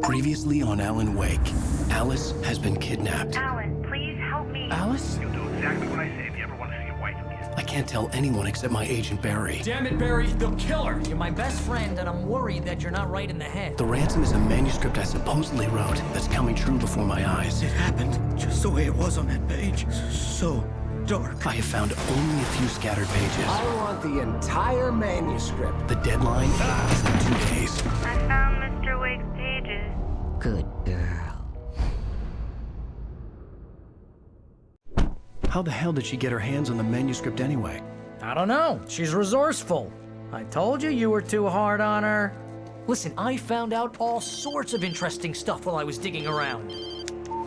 Previously on Alan Wake, Alice has been kidnapped. Alan, please help me. Alice? You'll do exactly what I say if you ever want to see your wife again. I can't tell anyone except my agent Barry. Damn it, Barry, they'll kill her! You're my best friend, and I'm worried that you're not right in the head. The ransom is a manuscript I supposedly wrote that's coming true before my eyes. It happened just the way it was on that page. So dark. I have found only a few scattered pages. I want the entire manuscript. The deadline is in 2 days. I found Mr. Wake's pages. Good girl. How the hell did she get her hands on the manuscript anyway? I don't know. She's resourceful. I told you were too hard on her. Listen, I found out all sorts of interesting stuff while I was digging around.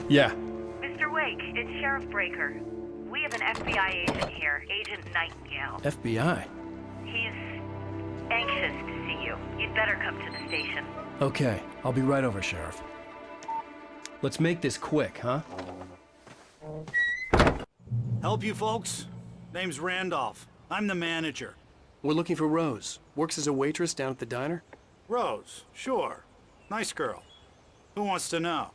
Yeah. Mr. Wake, it's Sheriff Breaker. We have an FBI agent here, Agent Nightingale. FBI? He's anxious to see you. You'd better come to the station. Okay, I'll be right over, Sheriff. Let's make this quick, huh? Help you folks? Name's Randolph. I'm the manager. We're looking for Rose. Works as a waitress down at the diner. Rose, sure. Nice girl. Who wants to know?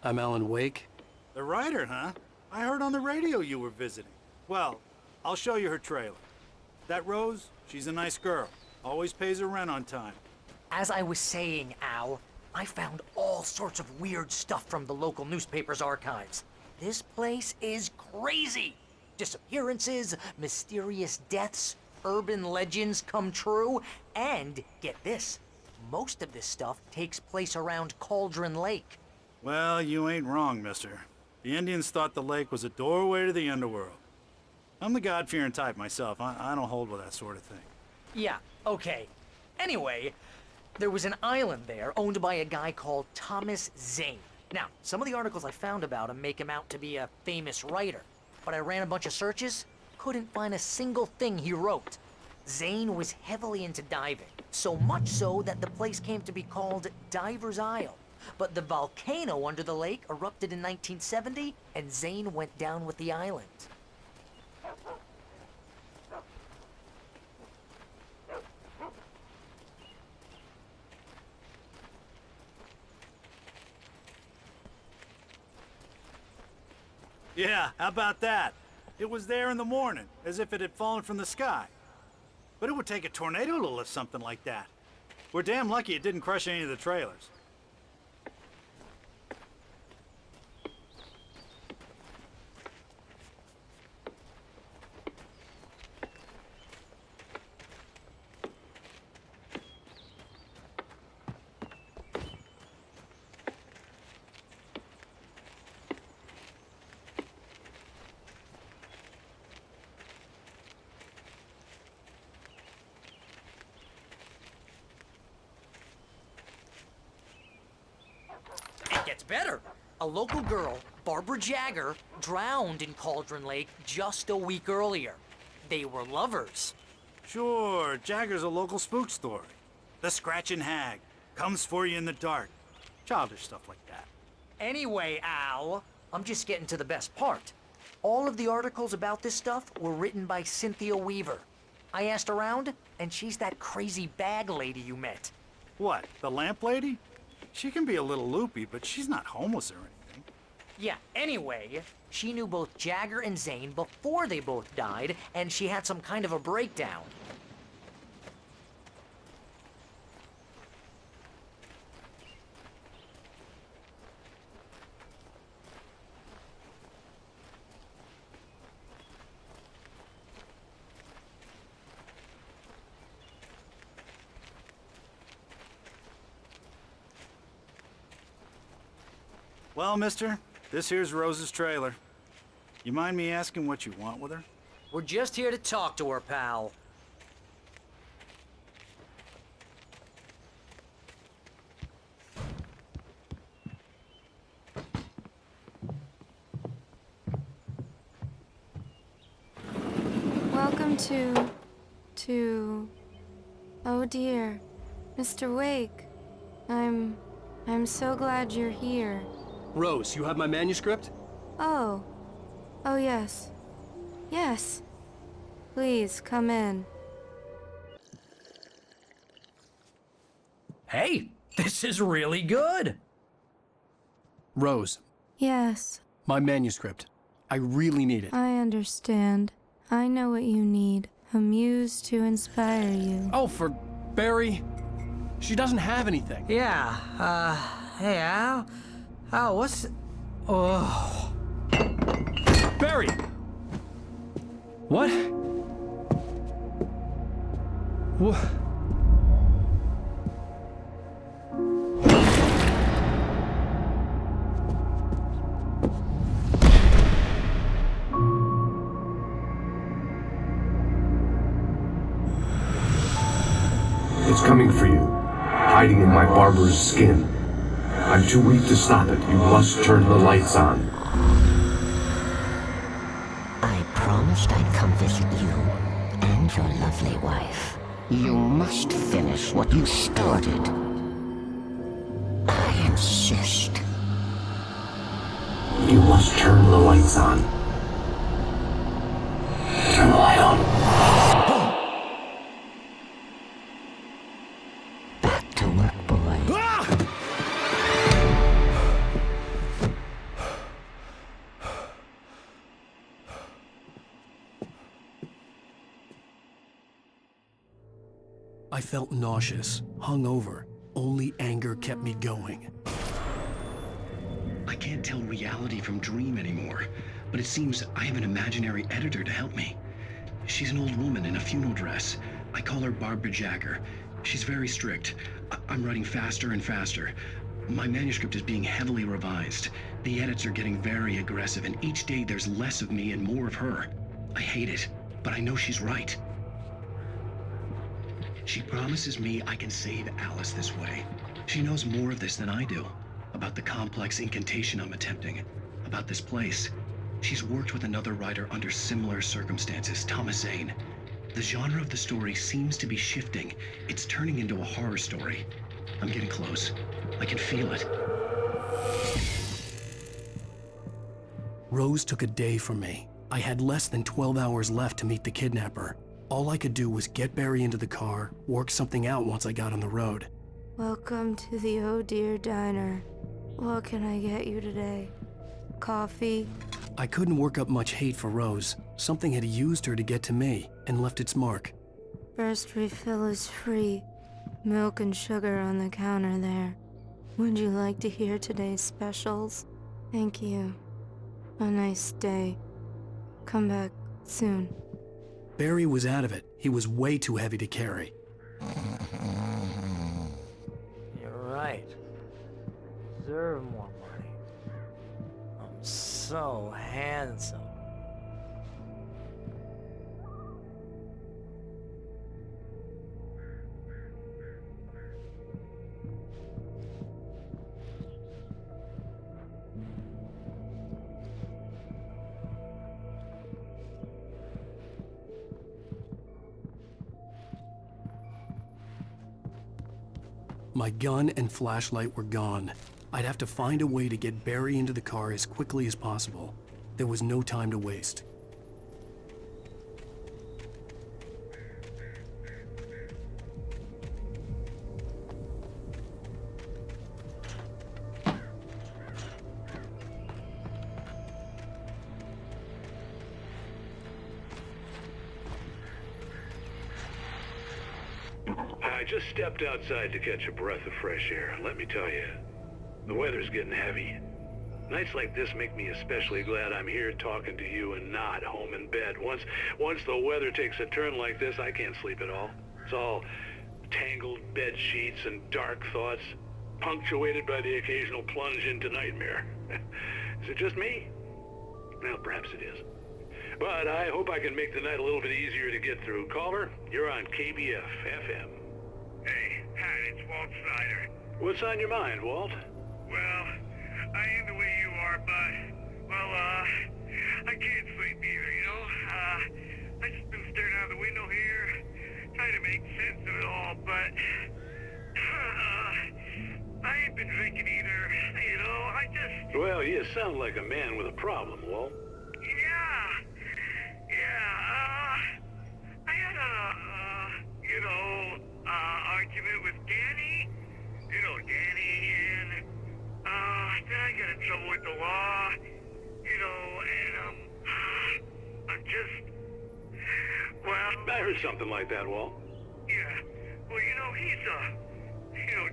I'm Alan Wake. The writer, huh? I heard on the radio you were visiting. Well, I'll show you her trailer. That Rose, she's a nice girl. Always pays her rent on time. As I was saying, Al, I found all sorts of weird stuff from the local newspaper's archives. This place is crazy. Disappearances, mysterious deaths, urban legends come true, and get this, most of this stuff takes place around Cauldron Lake. Well, you ain't wrong, mister. The Indians thought the lake was a doorway to the underworld. I'm the God-fearing type myself. I don't hold with that sort of thing. Yeah, okay. Anyway, there was an island there owned by a guy called Thomas Zane. Now, some of the articles I found about him make him out to be a famous writer, but I ran a bunch of searches, couldn't find a single thing he wrote. Zane was heavily into diving, so much so that the place came to be called Diver's Isle. But the volcano under the lake erupted in 1970, and Zane went down with the island. Yeah, how about that? It was there in the morning, as if it had fallen from the sky. But it would take a tornado to lift something like that. We're damn lucky it didn't crush any of the trailers. It gets better. A local girl, Barbara Jagger, drowned in Cauldron Lake just a week earlier. They were lovers. Sure, Jagger's a local spook story. The Scratching Hag comes for you in the dark. Childish stuff like that. Anyway, Al, I'm just getting to the best part. All of the articles about this stuff were written by Cynthia Weaver. I asked around, and she's that crazy bag lady you met. What, the lamp lady? She can be a little loopy, but she's not homeless or anything. Yeah, anyway, she knew both Jagger and Zane before they both died, and she had some kind of a breakdown. Well, mister, this here's Rose's trailer. You mind me asking what you want with her? We're just here to talk to her, pal. Welcome to... Oh dear, Mr. Wake. I'm so glad you're here. Rose, you have my manuscript? Oh. Oh yes. Yes. Please, come in. Hey, this is really good. Rose, Yes, my manuscript. I really need it. I understand. I know what you need. A muse to inspire you. Oh, for Barry. She doesn't have anything. Yeah, hey, Al? Oh, what's... Oh... Barry! What? What? It's coming for you, hiding in my barber's skin. I'm too weak to stop it. You must turn the lights on. I promised I'd come visit you and your lovely wife. You must finish what you started. I insist. You must turn the lights on. Turn the light on. Back to work, boy. I felt nauseous, hungover. Only anger kept me going. I can't tell reality from dream anymore, but it seems I have an imaginary editor to help me. She's an old woman in a funeral dress. I call her Barbara Jagger. She's very strict. I'm writing faster and faster. My manuscript is being heavily revised. The edits are getting very aggressive, and each day there's less of me and more of her. I hate it, but I know she's right. She promises me I can save Alice this way. She knows more of this than I do. About the complex incantation I'm attempting. About this place. She's worked with another writer under similar circumstances, Thomas Zane. The genre of the story seems to be shifting. It's turning into a horror story. I'm getting close. I can feel it. Rose took a day from me. I had less than 12 hours left to meet the kidnapper. All I could do was get Barry into the car, work something out once I got on the road. Welcome to the Oh Dear Diner. What can I get you today? Coffee? I couldn't work up much hate for Rose. Something had used her to get to me and left its mark. First refill is free. Milk and sugar on the counter there. Would you like to hear today's specials? Thank you. A nice day. Come back soon. Barry was out of it. He was way too heavy to carry. You're right. Deserve more money. I'm so handsome. My gun and flashlight were gone. I'd have to find a way to get Barry into the car as quickly as possible. There was no time to waste. I just stepped outside to catch a breath of fresh air. Let me tell you, the weather's getting heavy. Nights like this make me especially glad I'm here talking to you and not home in bed. Once the weather takes a turn like this, I can't sleep at all. It's all tangled bed sheets and dark thoughts, punctuated by the occasional plunge into nightmare. Is it just me? Well, perhaps it is. But I hope I can make the night a little bit easier to get through. Caller, you're on KBF FM. Hey, Pat, it's Walt Snyder. What's on your mind, Walt? Well, I ain't the way you are, but, well, I can't sleep either, you know? I just been staring out the window here, trying to make sense of it all, but, I ain't been drinking either, you know? I just... Well, you sound like a man with a problem, Walt. I had argument with Danny, and, then I got in trouble I heard something like that, Walt. Yeah. Well, he's,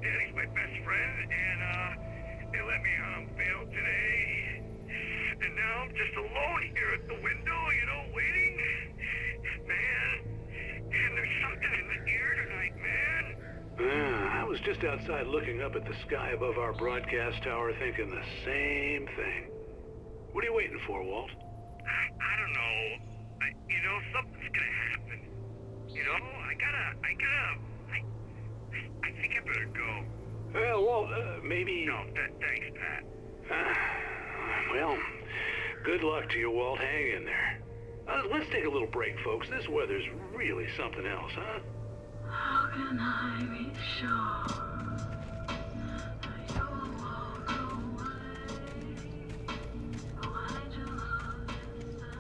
Danny's my best friend, and, they let me bail today. And now I'm just alone here at the window, waiting. Man, and there's something in the air tonight, man. I was just outside looking up at the sky above our broadcast tower thinking the same thing. What are you waiting for, Walt? I don't know. Something's gonna happen. I think I better go. Well, Walt, maybe... No, thanks, Pat. Well, good luck to you, Walt. Hang in there. Let's take a little break, folks. This weather's really something else, huh? How can I be sure that you'll walk away? Why do you love is that?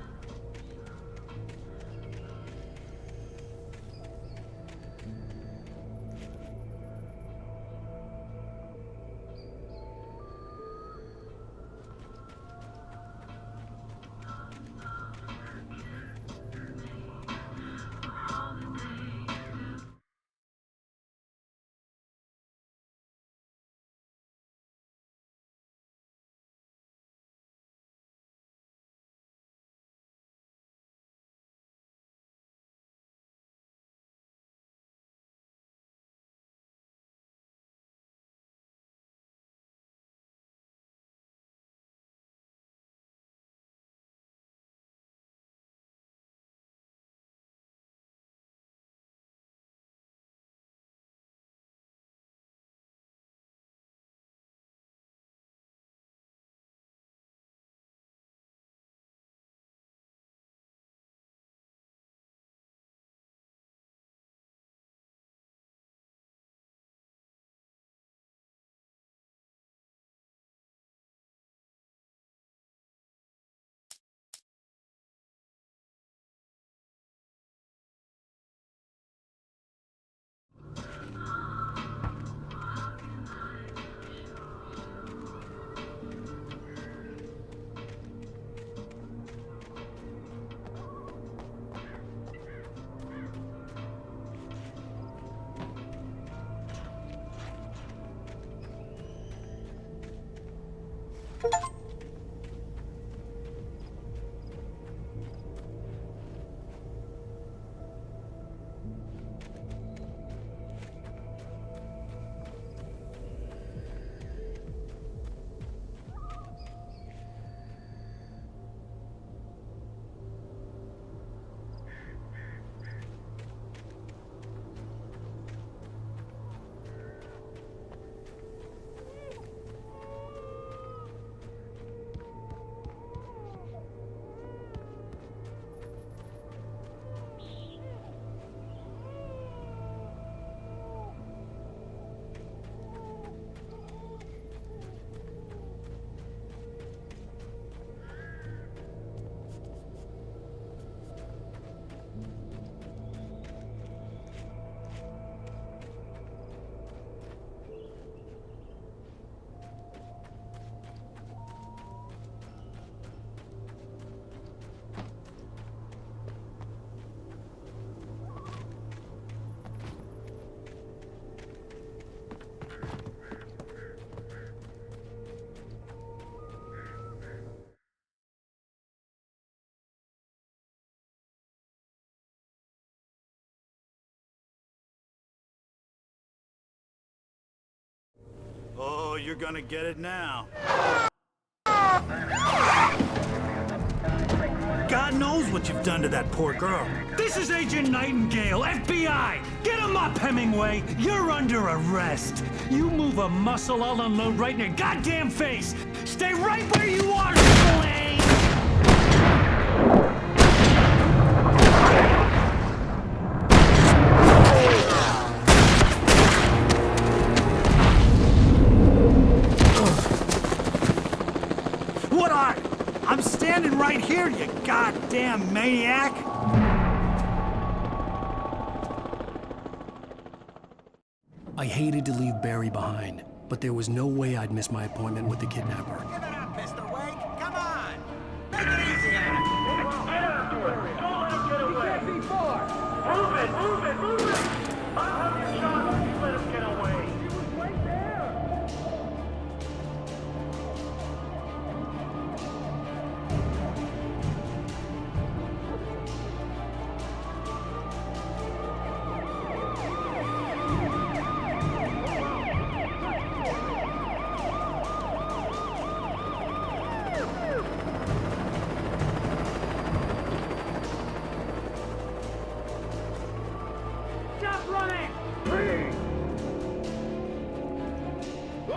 Oh, you're gonna get it now. God knows what you've done to that poor girl. This is Agent Nightingale, FBI! Get him up, Hemingway! You're under arrest! You move a muscle, I'll unload right in your goddamn face! Stay right where you are, Slane! What are? I'm standing right here, you goddamn maniac! I hated to leave Barry behind, but there was no way I'd miss my appointment with the kidnapper. Give it up, Mr. Wake! Come on! Take it easy on him! Get after it! Don't let him get away! He can't be far!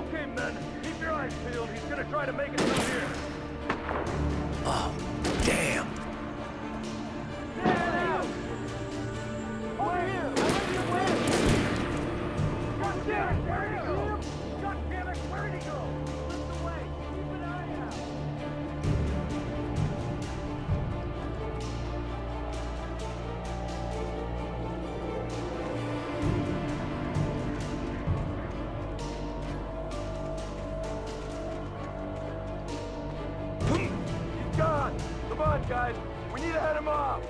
Okay, men, keep your eyes peeled. He's gonna try to make it through here. Oh, damn. Over here! Where did he go? God damn it! Where did he go? God damn it! Where did he go? Slipped away. Keep an eye out. He's gone. Come on, guys. We need to head him off.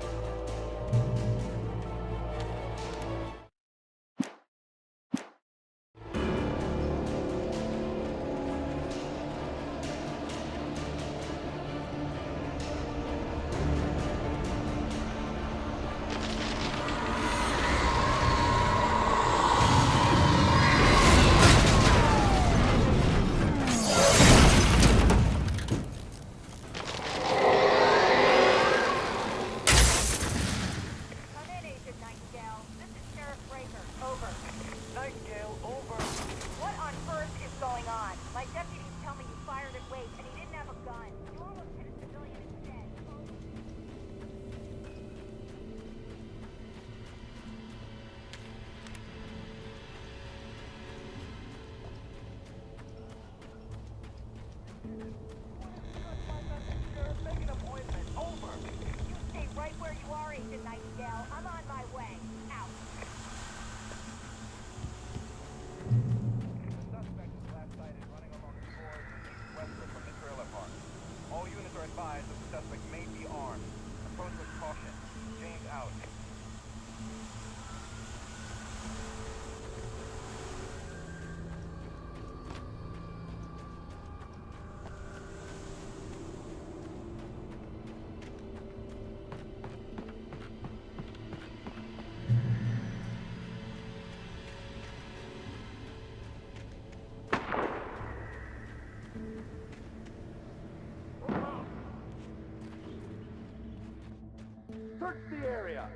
Search the area.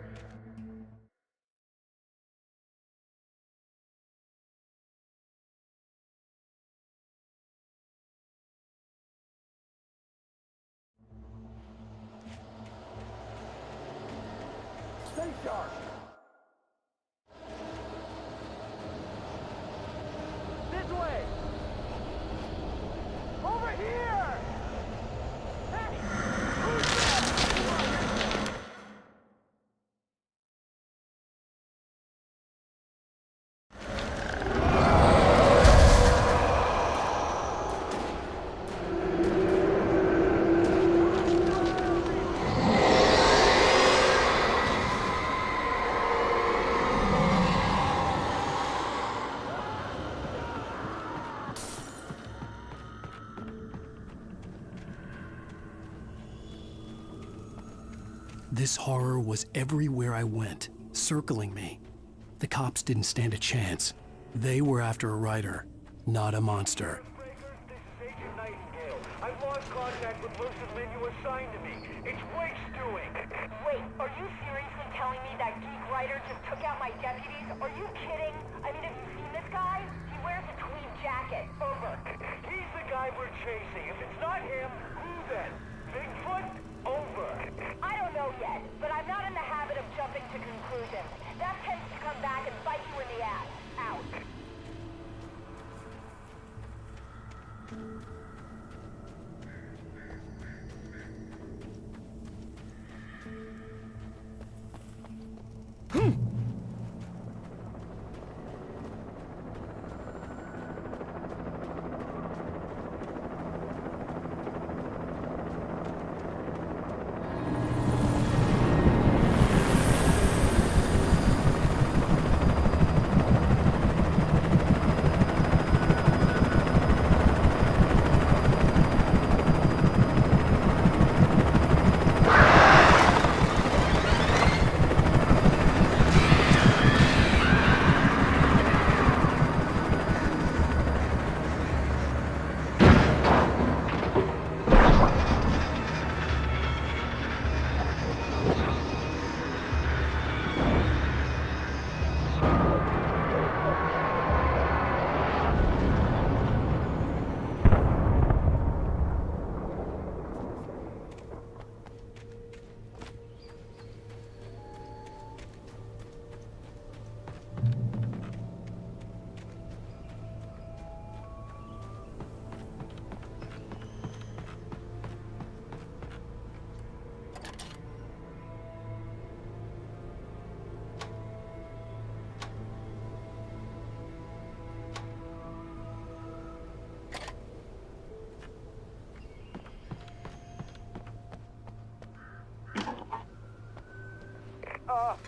Stay sharp. This way. Over here. Hey, who's that? This horror was everywhere I went, circling me. The cops didn't stand a chance. They were after a writer, not a monster. This is Agent Nightingale. I've lost contact with Lucius Lin you assigned to me. It's Wake's doing. Wait, are you seriously telling me that geek writer just took out my deputies? Are you kidding? I mean, have you seen this guy? He wears a tweed jacket. Over. He's the guy we're chasing. If it's not him, who then? Bigfoot? Over. I don't know yet, but I'm not in the habit of jumping to conclusions. That tends to come back and bite you in the ass. Out.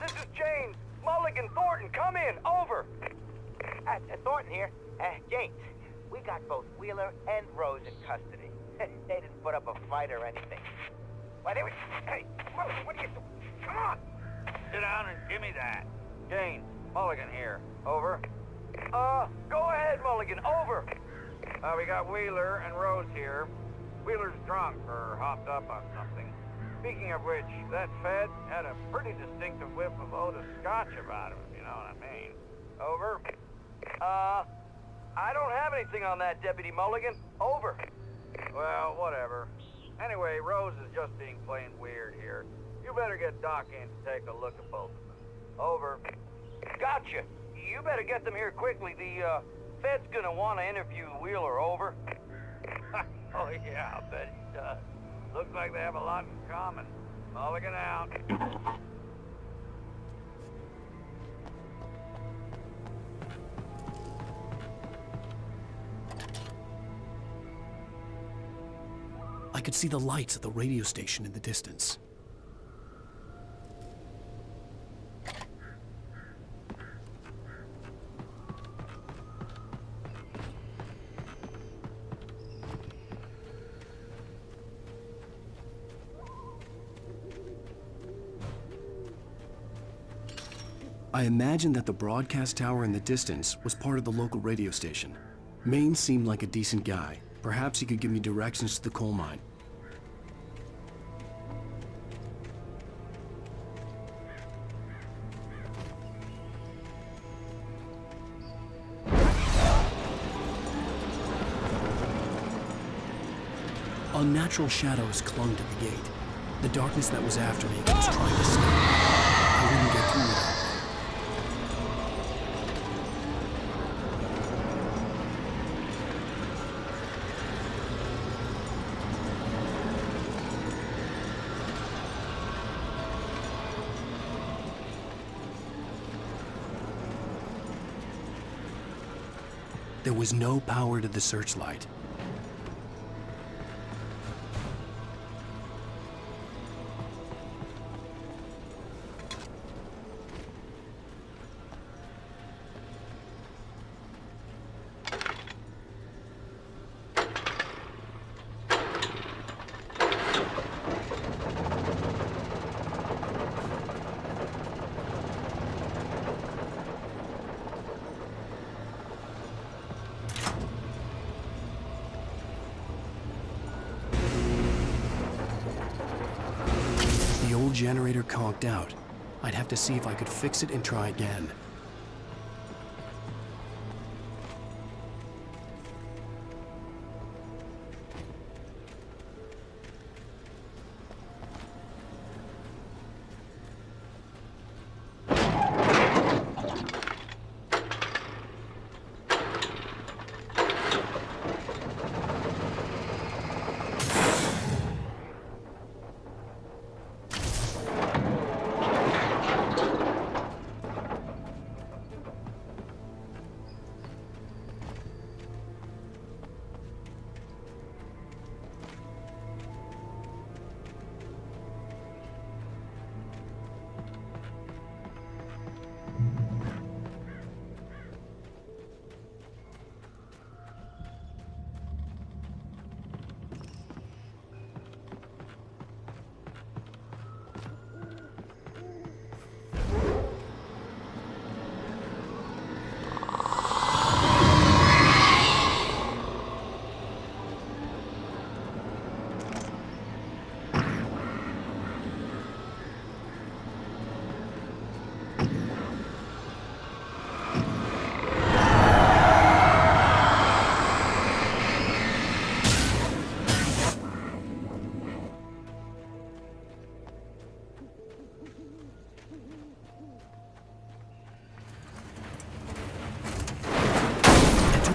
This is James. Mulligan Thornton, come in. Over. Thornton here. James, we got both Wheeler and Rose in custody. They didn't put up a fight or anything. Why, they were... Hey, Mulligan, what are you doing? Come on! Sit down and give me that. James, Mulligan here. Over. Go ahead, Mulligan. Over. We got Wheeler and Rose here. Wheeler's drunk or hopped up on something. Speaking of which, that Fed had a pretty distinctive whiff of Otis Scotch about him, if you know what I mean. Over. I don't have anything on that, Deputy Mulligan. Over. Well, whatever. Anyway, Rose is just being plain weird here. You better get Doc in to take a look at both of them. Over. Gotcha. You better get them here quickly. The, Fed's gonna want to interview Wheeler. Over. Oh, yeah, I'll bet he does. Looks like they have a lot in common. Mulligan out. I could see the lights of the radio station in the distance. I imagined that the broadcast tower in the distance was part of the local radio station. Maine seemed like a decent guy. Perhaps he could give me directions to the coal mine. Unnatural shadows clung to the gate. The darkness that was after me was trying to stop. I wouldn't get through it. There was no power to the searchlight. The old generator conked out. I'd have to see if I could fix it and try again.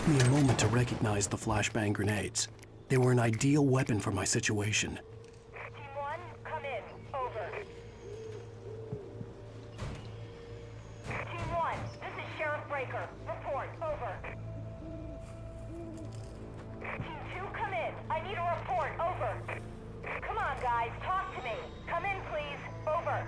Me a moment to recognize the flashbang grenades. They were an ideal weapon for my situation. Team 1, come in. Over. Team 1, this is Sheriff Breaker. Report. Over. Team 2, come in. I need a report. Over. Come on, guys. Talk to me. Come in, please. Over.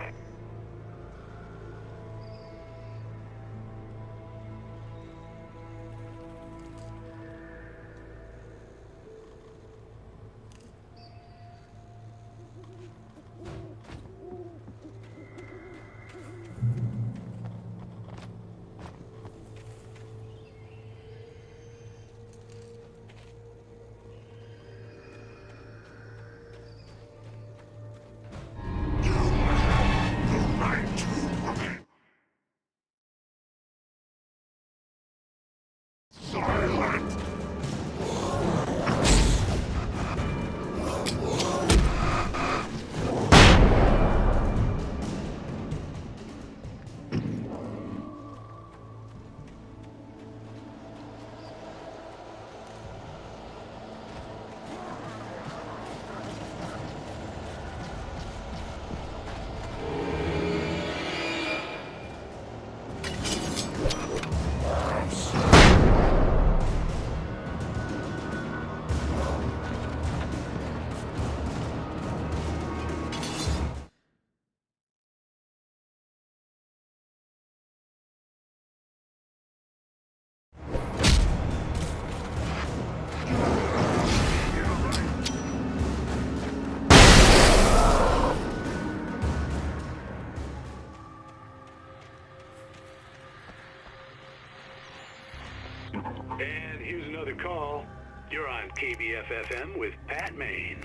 And here's another call. You're on KBF-FM with Pat Maine.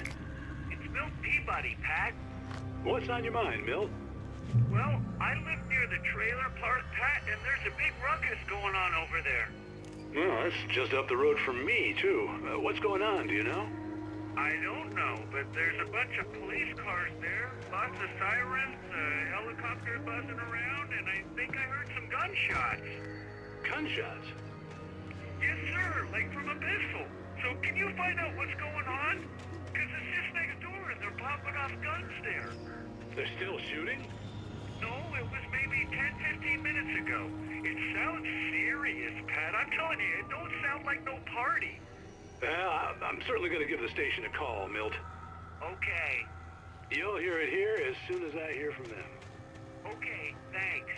It's Milt Peabody, Pat. What's on your mind, Milt? Well, I live near the trailer park, Pat, and there's a big ruckus going on over there. Well, that's just up the road from me, too. What's going on, do you know? I don't know, but there's a bunch of police cars there, lots of sirens, a helicopter buzzing around, and I think I heard some gunshots. Gunshots? Yes, sir, like from a pistol. So can you find out what's going on? Because it's just next door and they're popping off guns there. They're still shooting? No, it was maybe 10, 15 minutes ago. It sounds serious, Pat. I'm telling you, it don't sound like no party. Well, I'm certainly going to give the station a call, Milt. Okay. You'll hear it here as soon as I hear from them. Okay, thanks.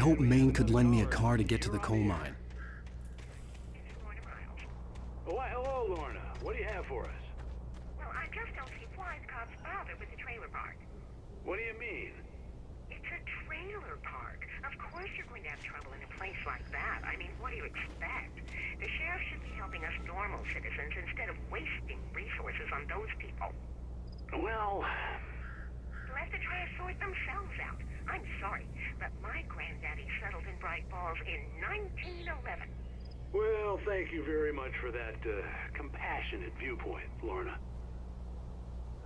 hope Maine could lend me a car to get to the coal mine. Oh, why, hello, Lorna. What do you have for us? Well, I just don't see why the cops bother with the trailer park. What do you mean? It's a trailer park. Of course you're going to have trouble in a place like that. I mean, what do you expect? The sheriff should be helping us normal citizens instead of wasting resources on those people. Well... They'll have to try to sort themselves out. I'm sorry, but my granddaddy settled in Bright Falls in 1911. Well, thank you very much for that, compassionate viewpoint, Lorna.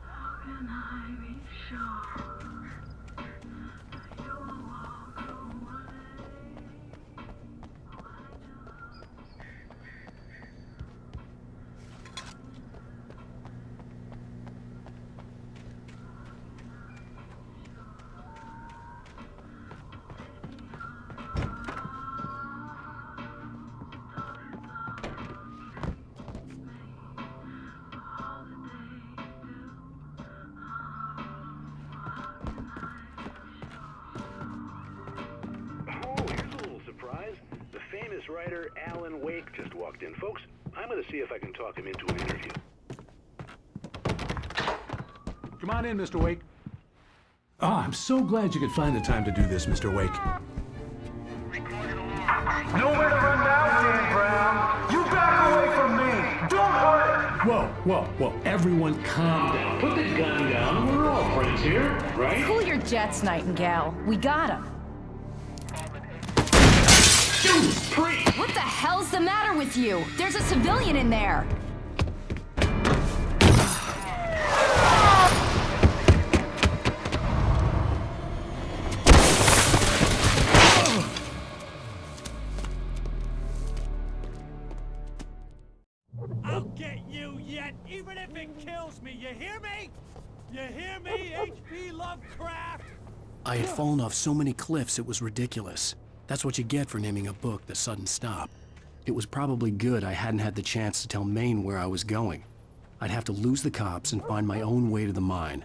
How can I be sure that you'll walk away? Writer Alan Wake just walked in. Folks, I'm going to see if I can talk him into an interview. Come on in, Mr. Wake. Oh, I'm so glad you could find the time to do this, Mr. Wake. Nowhere to run now, Dan Brown. You back away from me. Don't hurt. Whoa. Everyone calm down. Put the gun down. We're all friends here, right? Cool your jets, Nightingale. We got him. What the hell's the matter with you? There's a civilian in there. I'll get you yet, even if it kills me. You hear me? You hear me, H.P. Lovecraft? I had fallen off so many cliffs it was ridiculous. That's what you get for naming a book The Sudden Stop. It was probably good I hadn't had the chance to tell Maine where I was going. I'd have to lose the cops and find my own way to the mine.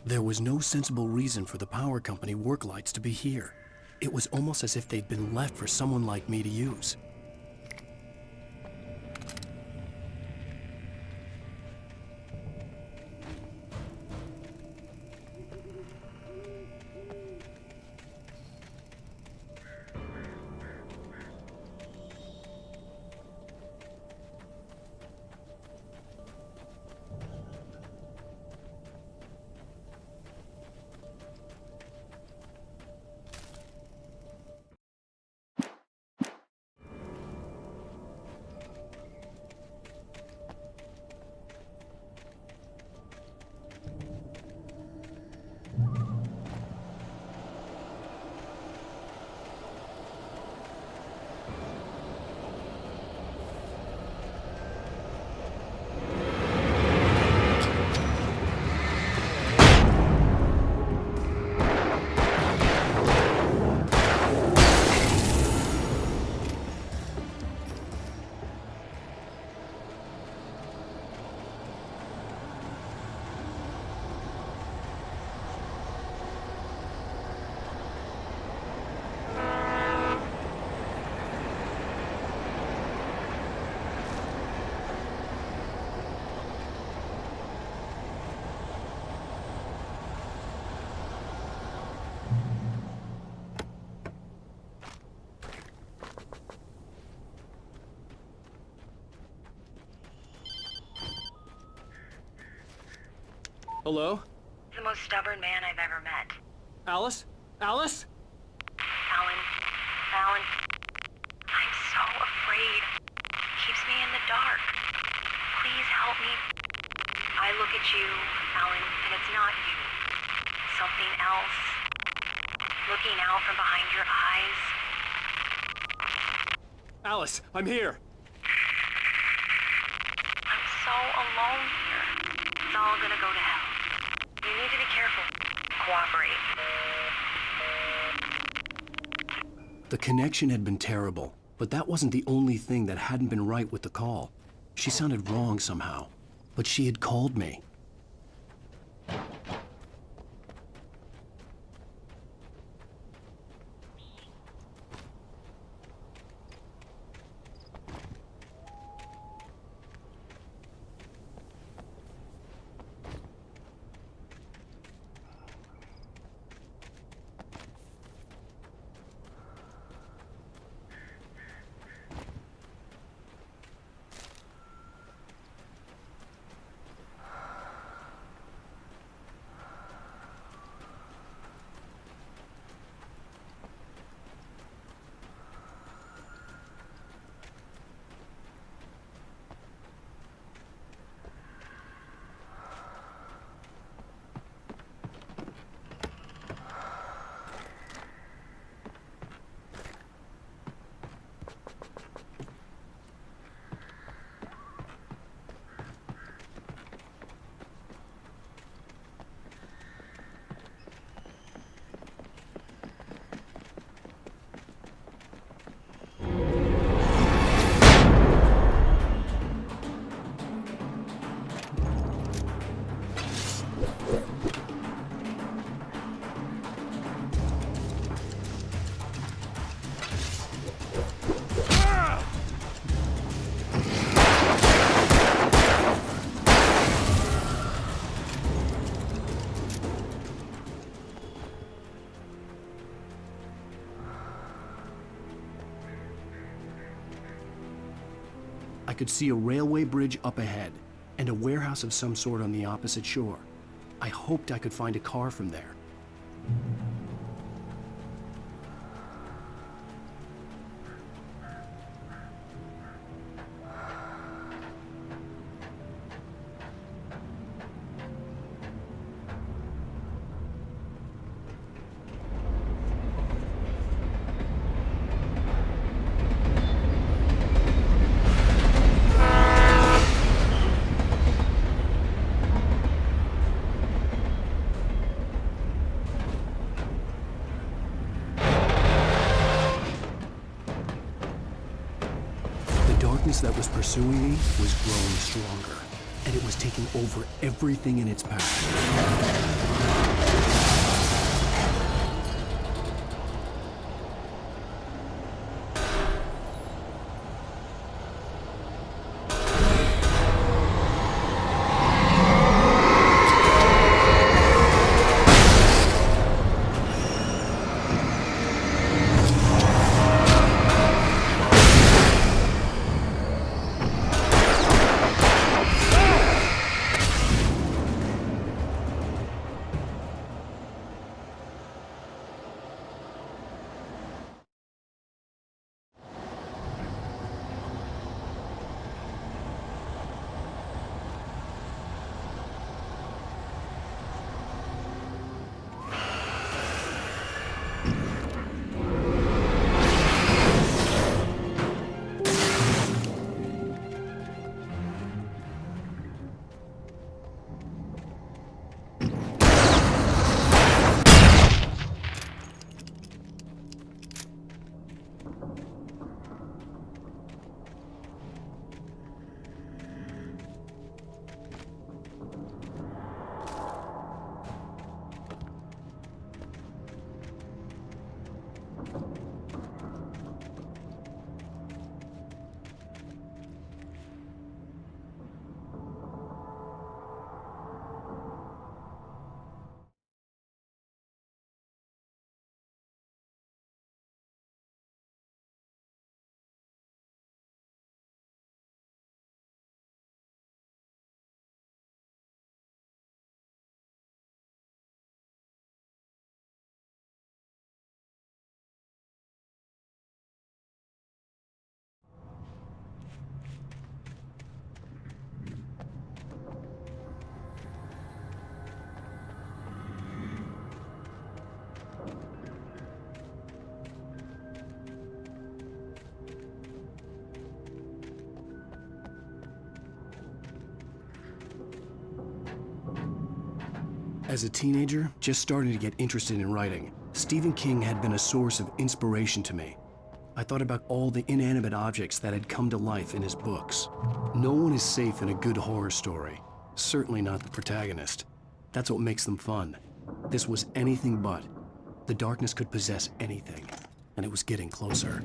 There was no sensible reason for the power company work lights to be here. It was almost as if they'd been left for someone like me to use. Hello? He's the most stubborn man I've ever met. Alice? Alice? Alan, I'm so afraid. He keeps me in the dark. Please help me. I look at you, Alan, and it's not you. Something else. Looking out from behind your eyes. Alice, I'm here. I'm so alone here. It's all gonna go to hell. You need to be careful. Cooperate. The connection had been terrible, but that wasn't the only thing that hadn't been right with the call. She sounded wrong somehow, but she had called me. I could see a railway bridge up ahead, and a warehouse of some sort on the opposite shore. I hoped I could find a car from there. That was pursuing me was growing stronger, and it was taking over everything in its path. As a teenager, just starting to get interested in writing, Stephen King had been a source of inspiration to me. I thought about all the inanimate objects that had come to life in his books. No one is safe in a good horror story. Certainly not the protagonist. That's what makes them fun. This was anything but. The darkness could possess anything, and it was getting closer.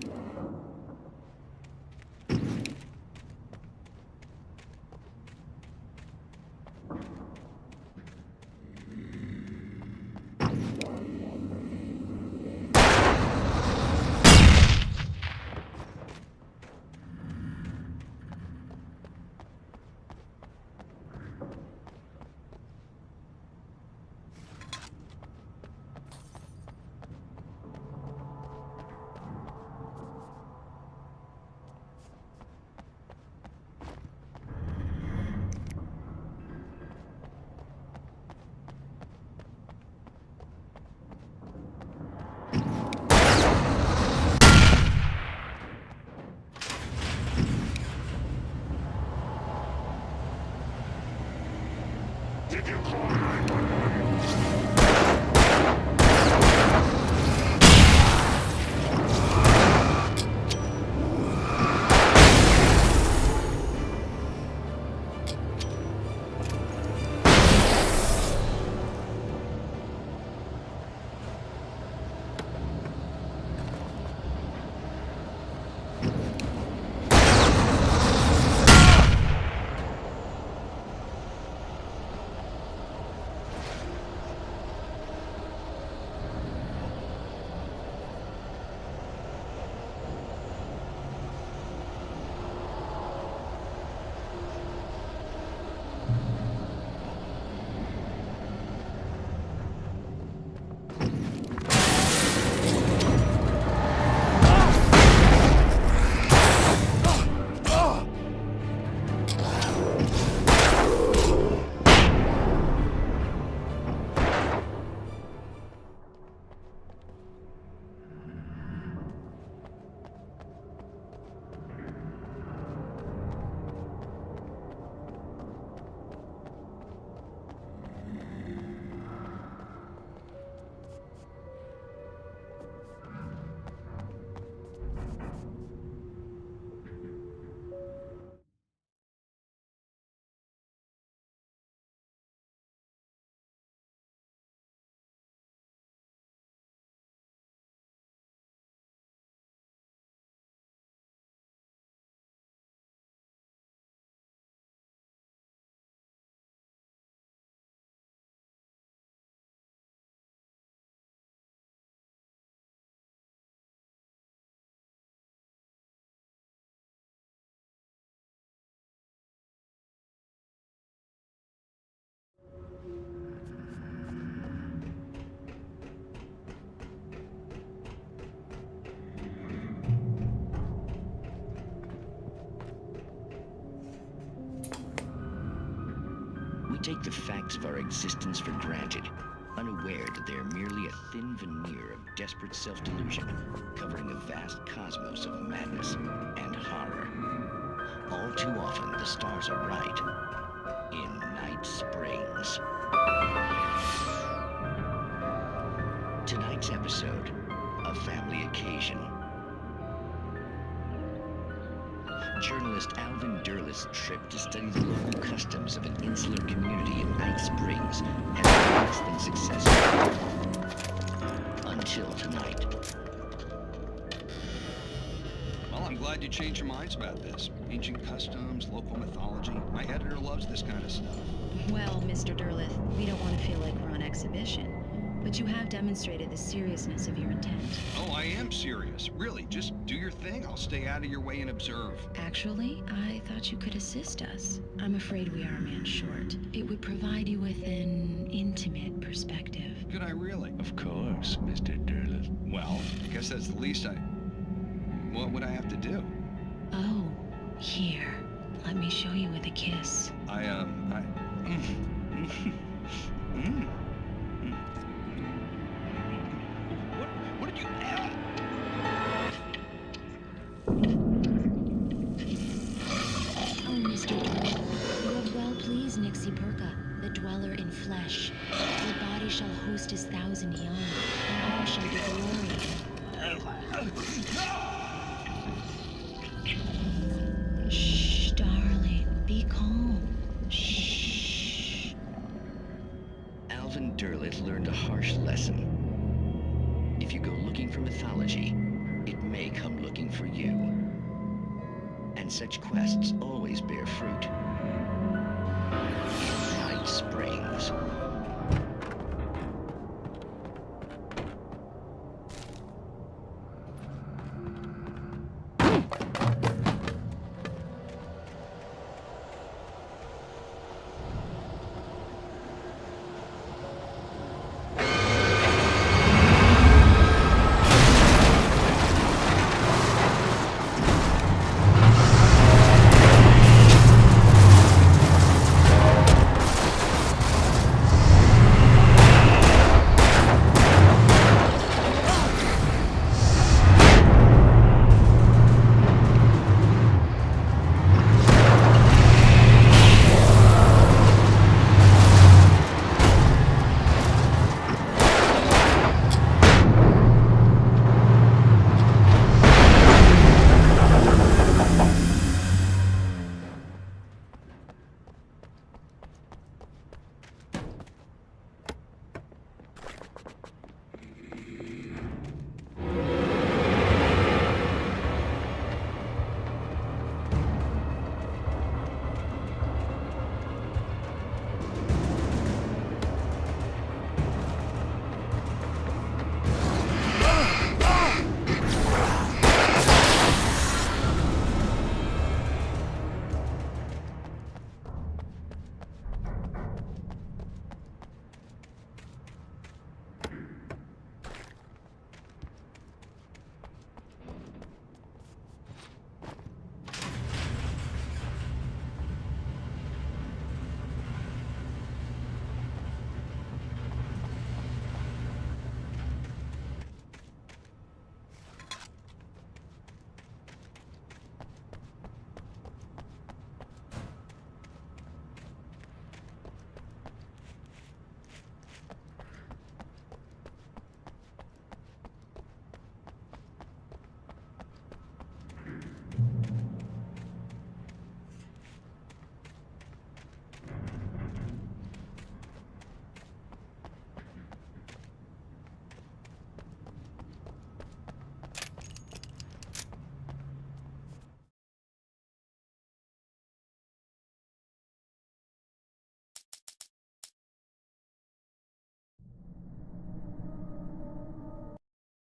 We take the facts of our existence for granted, unaware that they are merely a thin veneer of desperate self-delusion, covering a vast cosmos of madness and horror. All too often, the stars are right. In Night Springs. Tonight's episode, A Family Occasion. Journalist Alvin Derlis' trip to study the local customs of an insular community in Night Springs has been less than successful. Until tonight. Well, I'm glad you changed your minds about this. Ancient customs, local mythology. My editor loves this kind of stuff. Well, Mr. Derlith, we don't want to feel like we're on exhibition. But you have demonstrated the seriousness of your intent. Oh, I am serious. Really, just do your thing. I'll stay out of your way and observe. Actually, I thought you could assist us. I'm afraid we are a man short. It would provide you with an intimate perspective. Could I really? Of course, Mr. Derlith. Well, I guess that's the least What would I have to do? Oh, here. Let me show you with a kiss. What did you... Oh, Mr. Derlith, you have well pleased Nixie Perka, the dweller in flesh. Goodbye. rest is thousand young, and all shall be glory. Shh, darling, be calm. Shh. Alvin Derleth learned a harsh lesson. If you go looking for mythology, it may come looking for you. And such quests always bear fruit. Night Springs.